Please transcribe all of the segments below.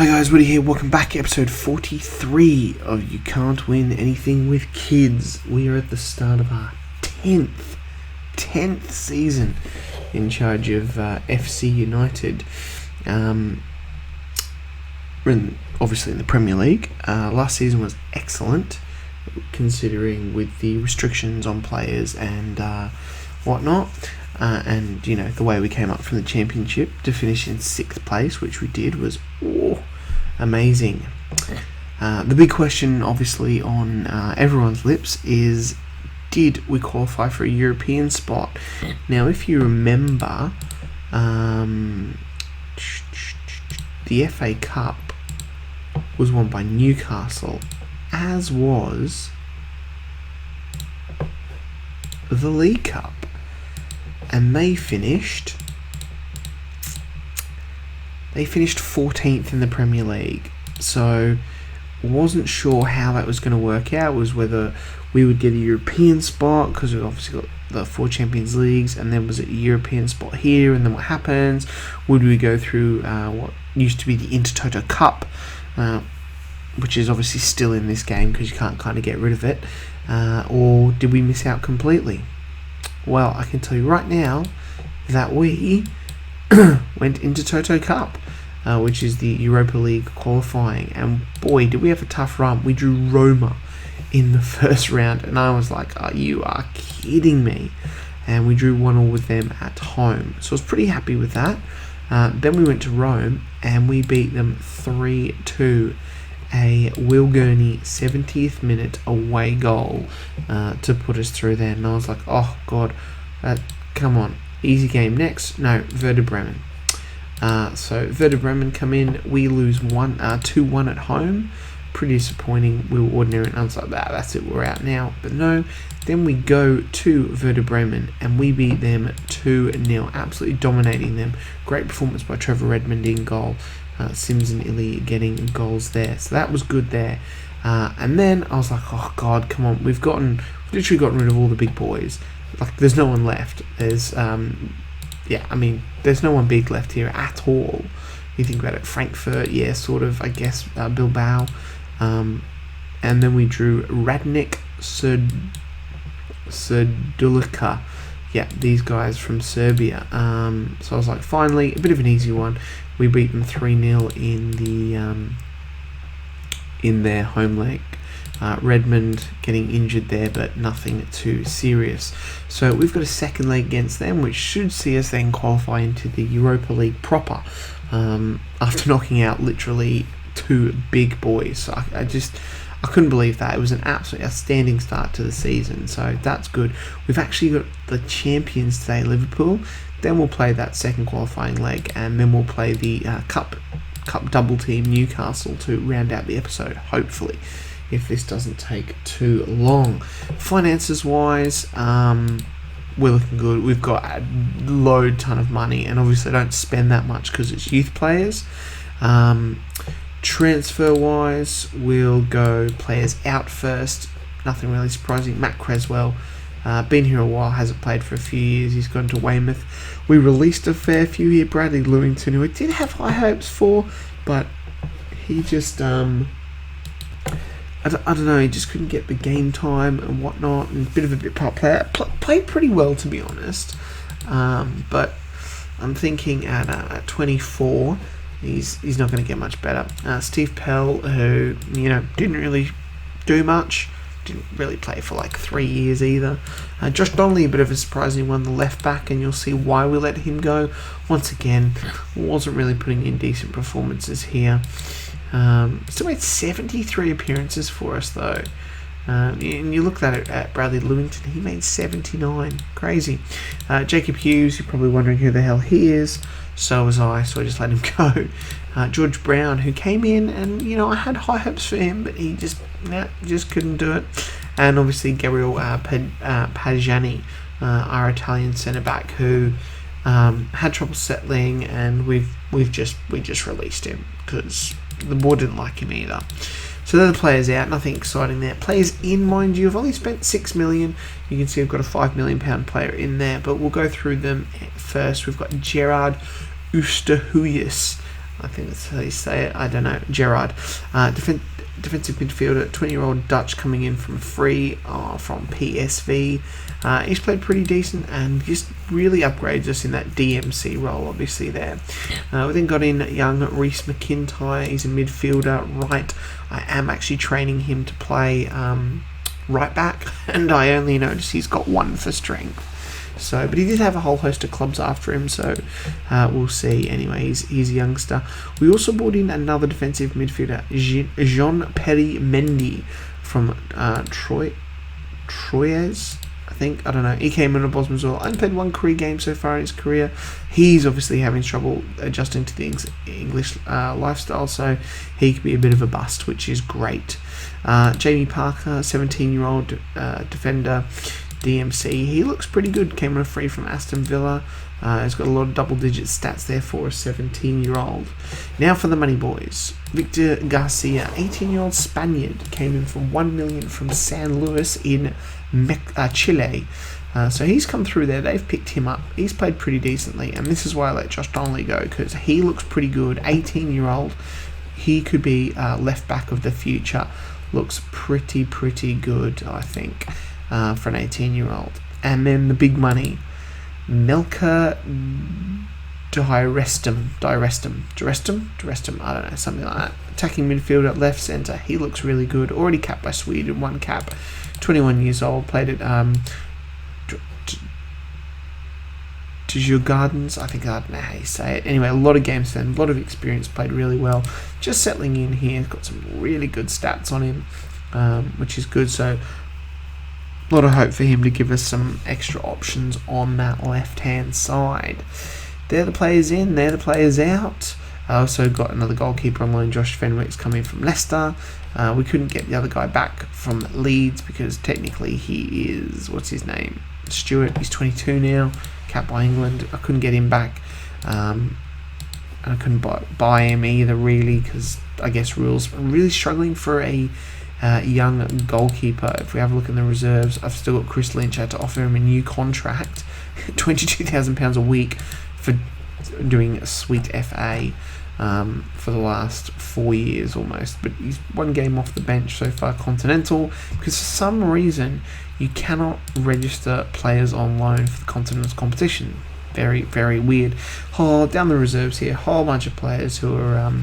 Hi guys, Woody here, welcome back, episode 43 of You Can't Win Anything with Kids. We are at the start of our 10th season in charge of FC United. We're obviously in the Premier League. Last season was excellent, considering with the restrictions on players and whatnot. And, you know, the way we came up from the Championship to finish in 6th place, which we did, was amazing. The big question, obviously, on everyone's lips is, did we qualify for a European spot? Now, if you remember, the FA Cup was won by Newcastle, as was the League Cup. And they finished 14th in the Premier League. So wasn't sure how that was going to work out. Was whether we would get a European spot, because we've obviously got the 4 Champions Leagues, and then was it a European spot here, and then what happens? Would we go through what used to be the Intertoto Cup, which is obviously still in this game because you can't kind of get rid of it, or did we miss out completely? Well, I can tell you right now that we went into Toto Cup, which is the Europa League qualifying, and boy, did we have a tough run. We drew Roma in the first round, and I was like, oh, you are kidding me. And we drew 1-1 with them at home, so I was pretty happy with that. Then we went to Rome, and we beat them 3-2. A Will Gurney 70th minute away goal to put us through there, and I was like, oh god, come on, easy game next. No, Werder Bremen. So Werder Bremen come in, we lose 2-1 at home. Pretty disappointing. We were ordinary, and I was like, that's it, we're out now. But no, then we go to Werder Bremen and we beat them 2-0, absolutely dominating them. Great performance by Trevor Redmond in goal. Sims and Illy getting goals there, so that was good there. And then I was like, oh god, come on, we've literally gotten rid of all the big boys. Like, there's no one left. There's there's no one big left here at all. You think about it, Frankfurt, yeah, sort of, I guess, Bilbao, and then we drew Radnik Serdulica. Yeah, these guys from Serbia. So I was like, finally, a bit of an easy one. We beat them 3-0 in their home leg. Redmond getting injured there, but nothing too serious. So we've got a second leg against them, which should see us then qualify into the Europa League proper, after knocking out literally 2 big boys. So I couldn't believe that. It was an absolutely outstanding start to the season, so that's good. We've actually got the champions today, Liverpool. Then we'll play that second qualifying leg, and then we'll play the cup double team, Newcastle, to round out the episode, hopefully, if this doesn't take too long. Finances wise, we're looking good. We've got a ton of money, and obviously I don't spend that much because it's youth players. Transfer wise, we'll go players out first. Nothing really surprising. Matt Creswell, been here a while, hasn't played for a few years. He's gone to Weymouth. We released a fair few here. Bradley Lewington, who I did have high hopes for, but he just I don't know, he just couldn't get the game time and whatnot, and a bit of a bit part player. Played pretty well, to be honest, but I'm thinking at 24, he's not going to get much better. Steve Pell, who, you know, didn't really do much, didn't really play for like 3 years either. Josh Donnelly, a bit of a surprising one, the left back, and you'll see why we let him go. Once again, wasn't really putting in decent performances here. Still made 73 appearances for us though. And you look at Bradley Lewington, he made 79. Crazy. Jacob Hughes, you're probably wondering who the hell he is. So was I, so I just let him go. George Brown, who came in, and, you know, I had high hopes for him, but he just couldn't do it. And obviously Gabriel Pagani, our Italian centre-back, who had trouble settling, and we just released him because the board didn't like him either. So they're the players out, nothing exciting there. Players in, mind you, I've only spent 6 million. You can see I've got a £5 million player in there, but we'll go through them first. We've got Gerard Oosterhuis. I think that's how you say it. I don't know. Gerrard. Defensive midfielder, 20-year-old Dutch coming in from free from PSV. He's played pretty decent and just really upgrades us in that DMC role, obviously, there. We then got in young Reece McIntyre. He's a midfielder, right. I am actually training him to play right back, and I only noticed he's got 1 for strength. So, but he did have a whole host of clubs after him, so we'll see. Anyway, he's a youngster. We also brought in another defensive midfielder, Jean-Pierre Mendy from Troyes, I think. I don't know. He came in a Bosman as well. Only played 1 career game so far in his career. He's obviously having trouble adjusting to the English lifestyle, so he could be a bit of a bust, which is great. Jamie Parker, 17-year-old defender, DMC. He looks pretty good. Came on a free from Aston Villa. He's got a lot of double-digit stats there for a 17-year-old. Now for the money boys. Victor Garcia, 18-year-old Spaniard, came in for $1 million from San Luis in Chile. So he's come through there. They've picked him up. He's played pretty decently, and this is why I let Josh Donnelly go, because he looks pretty good. 18-year-old. He could be left back of the future. Looks pretty good, I think, for an 18-year-old. And then the big money, Melker Directum, I don't know, something like that. Attacking midfielder, left centre. He looks really good. Already capped by Sweden, 1 cap. 21 years old. Played at Djurgårdens, I don't know how you say it. Anyway, a lot of games then, a lot of experience, played really well. Just settling in here, got some really good stats on him, which is good. So a lot of hope for him to give us some extra options on that left-hand side. They're the players in, they're the players out. I also got another goalkeeper on loan, Josh Fenwick's coming from Leicester. We couldn't get the other guy back from Leeds because technically he is, what's his name? Stewart. He's 22 now, capped by England. I couldn't get him back. And I couldn't buy him either, really, because I guess rules. I'm really struggling for a young goalkeeper. If we have a look in the reserves, I've still got Chris Lynch. I had to offer him a new contract, £22,000 a week for doing a sweet FA for the last 4 years almost. But he's 1 game off the bench so far, Continental, because for some reason you cannot register players on loan for the Continental competition. Very, very weird. Down the reserves here, whole bunch of players who are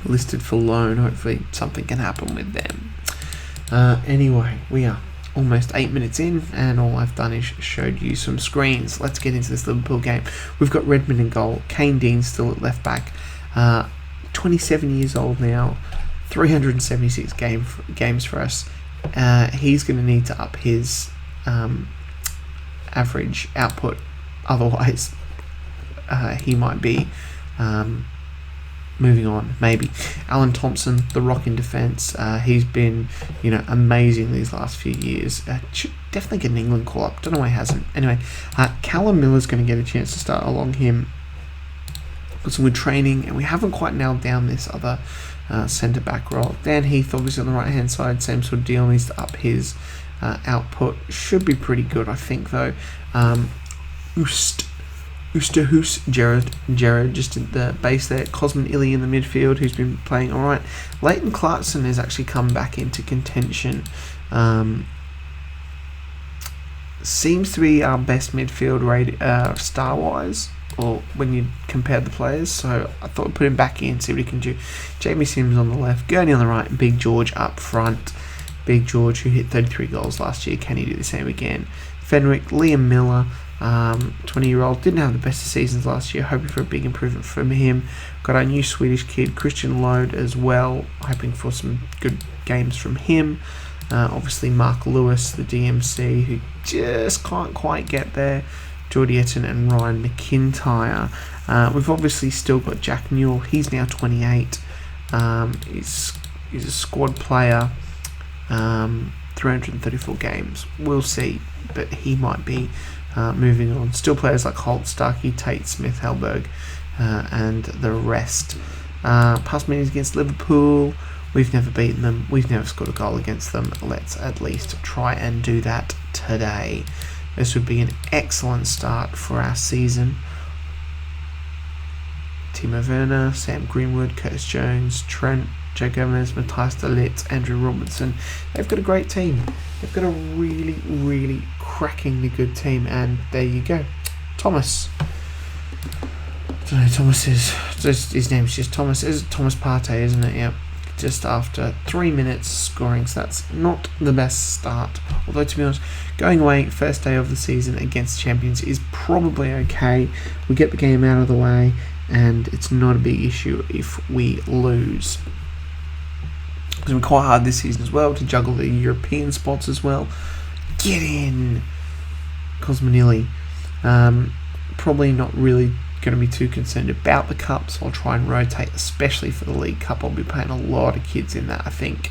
listed for loan. Hopefully something can happen with them. Anyway, we are almost 8 minutes in, and all I've done is showed you some screens. Let's get into this Liverpool game. We've got Redmond in goal. Kane Dean still at left back. 27 years old now. 376 games for us. He's going to need to up his average output. Otherwise, he might be moving on, maybe. Alan Thompson, the rock in defence. He's been, amazing these last few years. Should definitely get an England call up. Don't know why he hasn't. Anyway, Callum Miller's going to get a chance to start along him. Got some good training, and we haven't quite nailed down this other centre back role. Dan Heath, obviously on the right hand side, same sort of deal. Needs to up his output. Should be pretty good, I think, though. Jared just at the base there. Cosman Illy in the midfield, who's been playing alright. Leighton Clarkson has actually come back into contention. Seems to be our best midfield star-wise, or when you compare the players. So I thought we'd put him back in, see what he can do. Jamie Sims on the left, Gurney on the right, and Big George up front. Big George, who hit 33 goals last year. Can he do the same again? Fenwick, Liam Miller, 20-year-old, didn't have the best of seasons last year, hoping for a big improvement from him. Got our new Swedish kid, Christian Lode, as well, hoping for some good games from him. Obviously Mark Lewis, the DMC, who just can't quite get there. Geordie Etten and Ryan McIntyre. We've obviously still got Jack Newell, he's now 28. He's a squad player, 334 games. We'll see, but he might be moving on. Still players like Holt, Starkey, Tate, Smith, Hellberg, and the rest. Past meetings against Liverpool, we've never beaten them. We've never scored a goal against them. Let's at least try and do that today. This would be an excellent start for our season. Timo Werner, Sam Greenwood, Curtis Jones, Trent, Joe Gomez, Matthias de Ligt, Andrew Robertson. They've got a great team. They've got a really, really crackingly good team, and there you go. Thomas. I don't know, Thomas is... his name's just Thomas. It's Thomas Partey, isn't it? Yep. Just after 3 minutes scoring, so that's not the best start. Although, to be honest, going away first day of the season against champions is probably okay. We get the game out of the way, and it's not a big issue if we lose. It's been quite hard this season as well to juggle the European spots as well. Get in! Cosmanili. Probably not really going to be too concerned about the cups. I'll try and rotate, especially for the League Cup. I'll be playing a lot of kids in that, I think.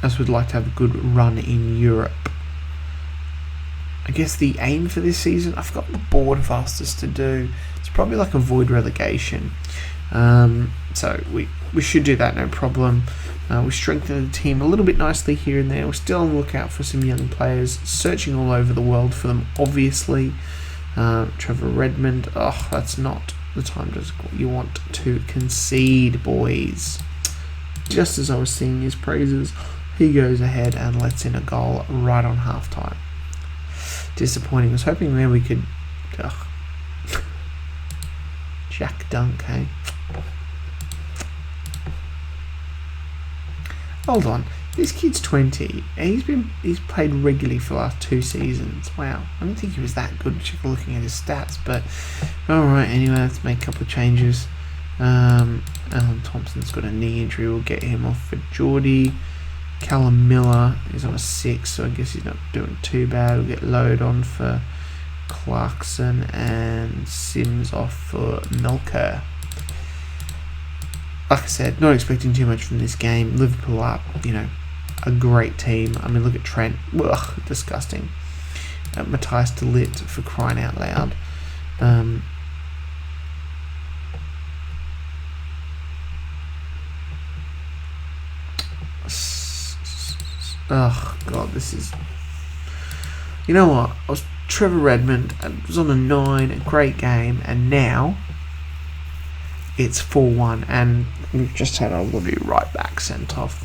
As we'd like to have a good run in Europe. I guess the aim for this season, I've got the board have asked us to do. It's probably like avoid relegation. So we should do that, no problem. We strengthened the team a little bit nicely here and there. We're still on the lookout for some young players, searching all over the world for them, obviously. Trevor Redmond, that's not the time you want to concede, boys. Just as I was singing his praises, he goes ahead and lets in a goal right on half-time. Disappointing. I was hoping there we could... Jack Dunk, hey? Hold on, this kid's 20. He's played regularly for the last 2 seasons. Wow, I don't think he was that good looking at his stats, but alright, anyway, let's make a couple of changes. Alan Thompson's got a knee injury, we'll get him off for Geordie. Callum Miller is on a 6, so I guess he's not doing too bad. We'll get Load on for Clarkson and Sims off for Melker. Like I said, not expecting too much from this game. Liverpool are, a great team. I mean, look at Trent. Ugh, disgusting. Matthias de Ligt, for crying out loud. Oh, God, this is... You know what? I was Trevor Redmond. It was on a 9, a great game, and now... It's 4-1, and we've just had a bloody right back sent off.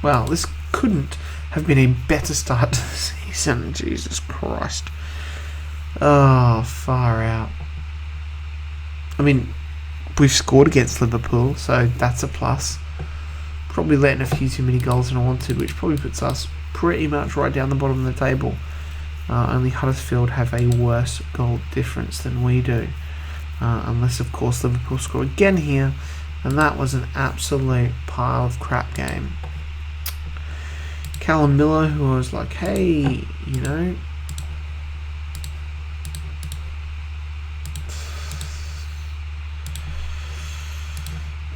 Well, this couldn't have been a better start to the season. Jesus Christ. Oh, far out. I mean, we've scored against Liverpool, so that's a plus. Probably letting a few too many goals than I wanted, which probably puts us pretty much right down the bottom of the table. Only Huddersfield have a worse goal difference than we do. Unless, of course, Liverpool score again here. And that was an absolute pile of crap game. Callum Miller, who was like, hey,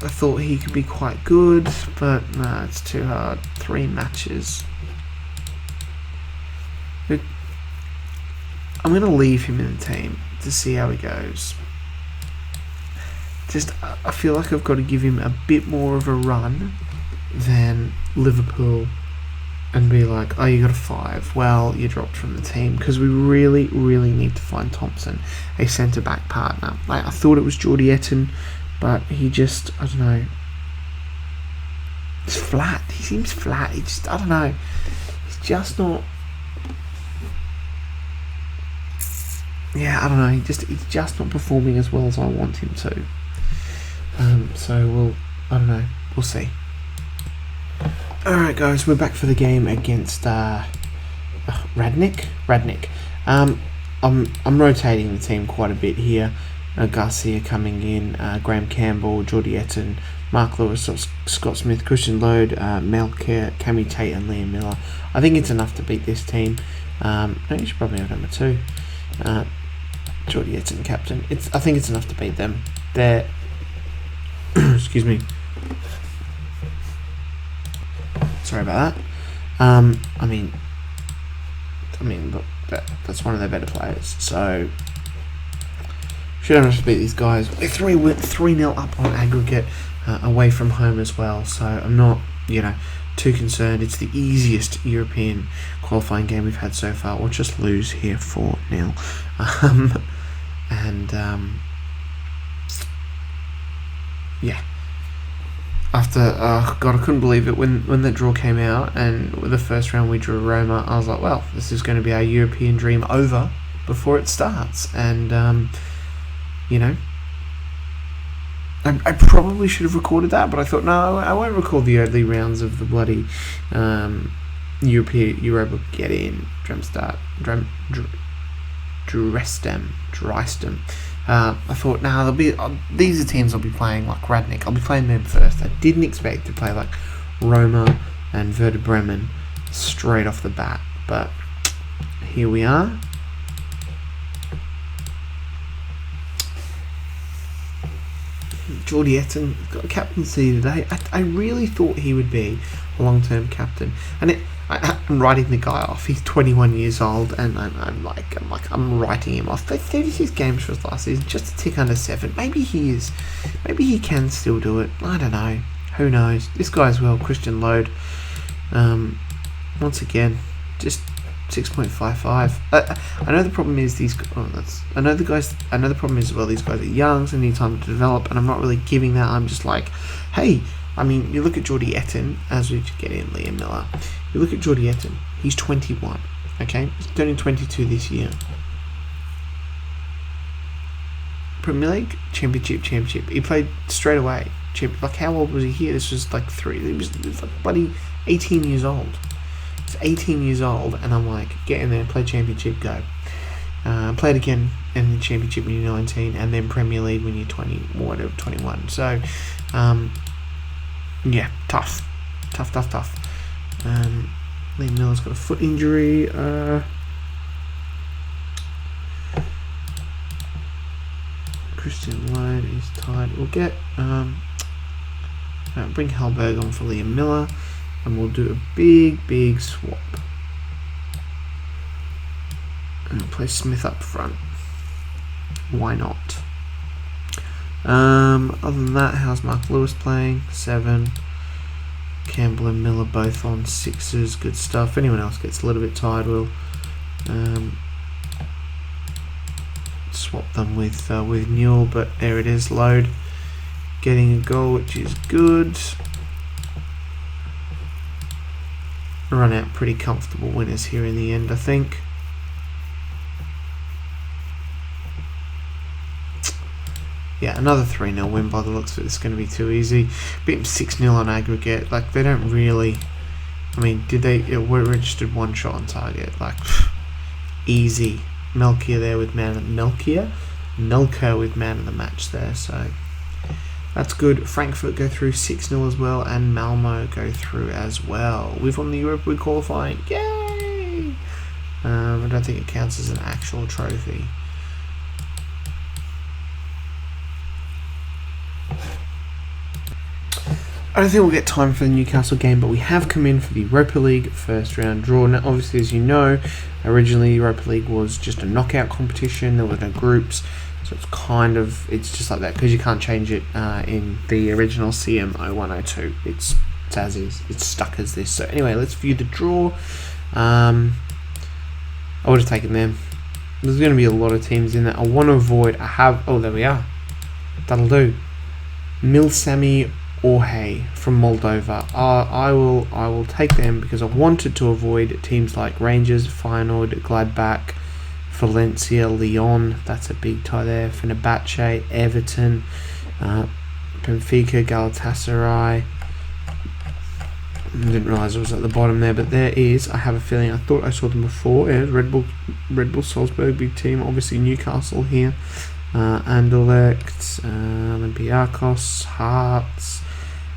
I thought he could be quite good, but no, it's too hard. 3 matches. I'm going to leave him in the team to see how he goes. I feel like I've got to give him a bit more of a run than Liverpool and be like, oh, you got a 5. Well, you dropped from the team, because we really, really need to find Thompson a centre-back partner. I thought it was Jordi Etten, but he just, I don't know. It's flat. He seems flat. I don't know. He's just not... Yeah, I don't know. He's just not performing as well as I want him to. So I don't know. We'll see. All right, guys, we're back for the game against Radnick. I'm rotating the team quite a bit here. Garcia coming in, Graham Campbell, Jordi Etten, Mark Lewis, Scott Smith, Christian Load, Melker, Cammy Tate, and Liam Miller. I think it's enough to beat this team. No, you should probably have number 2. Jordi Etten, captain. I think it's enough to beat them. They're excuse me. Sorry about that. I mean, look, that's one of their better players. So should have to beat these guys. They 3-0 up on aggregate away from home as well. So I'm not too concerned. It's the easiest European qualifying game we've had so far. We'll just lose here 4-0. After, I couldn't believe it when the draw came out, and with the first round we drew Roma. I was like, well, this is going to be our European dream over before it starts. And I probably should have recorded that, but I thought, no, I won't record the early rounds of the bloody Europa get in Dresden. I thought, these are teams I'll be playing, like Radnik. I'll be playing them first. I didn't expect to play like Roma and Werder Bremen straight off the bat, but here we are. Jordi Etten got a captaincy today. I really thought he would be a long-term captain, and I'm writing the guy off. He's 21 years old, and I'm writing him off. 36 games for his last season, just a tick under 7. Maybe he can still do it. I don't know. Who knows? This guy as well, Christian Lode. Once again, just 6.55. I know the problem is these. I know the problem is these guys are young, so they need time to develop, and I'm not really giving that. I'm just like, hey. I mean, you look at Jordi Etten, as we get in Liam Miller. You look at Jordi Etten, he's 21, okay? He's turning 22 this year. Premier League, Championship. He played straight away. Like, how old was he here? This was like 3. He was like bloody 18 years old. He's 18 years old, and I'm like, get in there, play Championship, go. Played again in the Championship when you're 19, and then Premier League when you're 20, or whatever, 21. So, yeah, tough. Liam Miller's got a foot injury. Christian Lode is tired. We'll get bring Hallberg on for Liam Miller, and we'll do a big swap. And we'll play Smith up front. Why not? Other than that, how's Mark Lewis playing? 7. Campbell and Miller both on 6s. Good stuff. If anyone else gets a little bit tired, we'll swap them with Newell. But there it is, Lode getting a goal, which is good. Run out pretty comfortable winners here in the end, I think. Yeah, another 3-0 win by the looks of it. It's going to be too easy. Beat them 6-0 on aggregate. Like, they don't really... I mean, we're registered 1 shot on target. Like, easy. Melchior there with Melchior with man of the match there. So, that's good. Frankfurt go through 6-0 as well. And Malmo go through as well. We've won the Europa League qualifying. Yay! I don't think it counts as an actual trophy. I don't think we'll get time for the Newcastle game, but we have come in for the Europa League first round draw. Now, obviously, as you know, originally Europa League was just a knockout competition. There were no groups, so it's just like that because you can't change it in the original CM0102. It's as is. It's stuck as this. So anyway, let's view the draw. I would have taken them. There's going to be a lot of teams in there. I want to avoid. There we are. That'll do. Milsami Orhei from Moldova. I will take them because I wanted to avoid teams like Rangers, Feyenoord, Gladbach, Valencia, Lyon. That's a big tie there. Fenerbahce, Everton, Benfica, Galatasaray. I didn't realise it was at the bottom there, but there is. I have a feeling. I thought I saw them before. Yeah, Red Bull Salzburg, big team. Obviously Newcastle here. Anderlecht, Olympiacos, Hearts,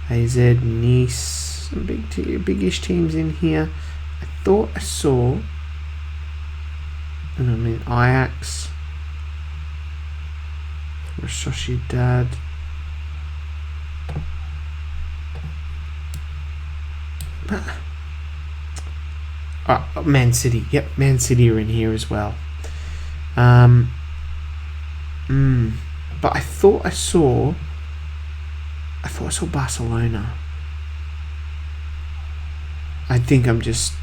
AZ, Nice, some biggish teams in here. I thought I saw, Ajax, Sociedad, Man City. Yep, Man City are in here as well. But I thought I saw Barcelona. I think I'm just...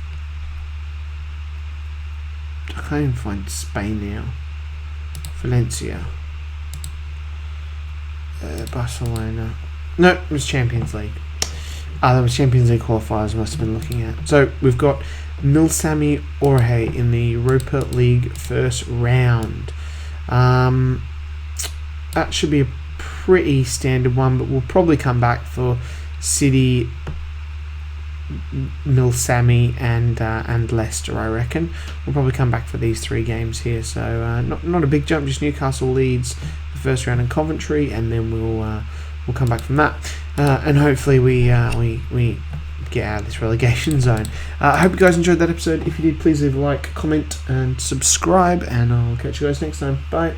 I can't even find Spain now. Valencia. Barcelona. No, it was Champions League. That was Champions League qualifiers I must have been looking at. So we've got Milsami Orhe in the Europa League first round. That should be a pretty standard one, but we'll probably come back for City, Milsami, and Leicester, I reckon. We'll probably come back for these 3 games here. So not a big jump, just Newcastle, Leeds, the first round, and Coventry, and then we'll come back from that. And hopefully we get out of this relegation zone. I hope you guys enjoyed that episode. If you did, please leave a like, comment, and subscribe, and I'll catch you guys next time. Bye.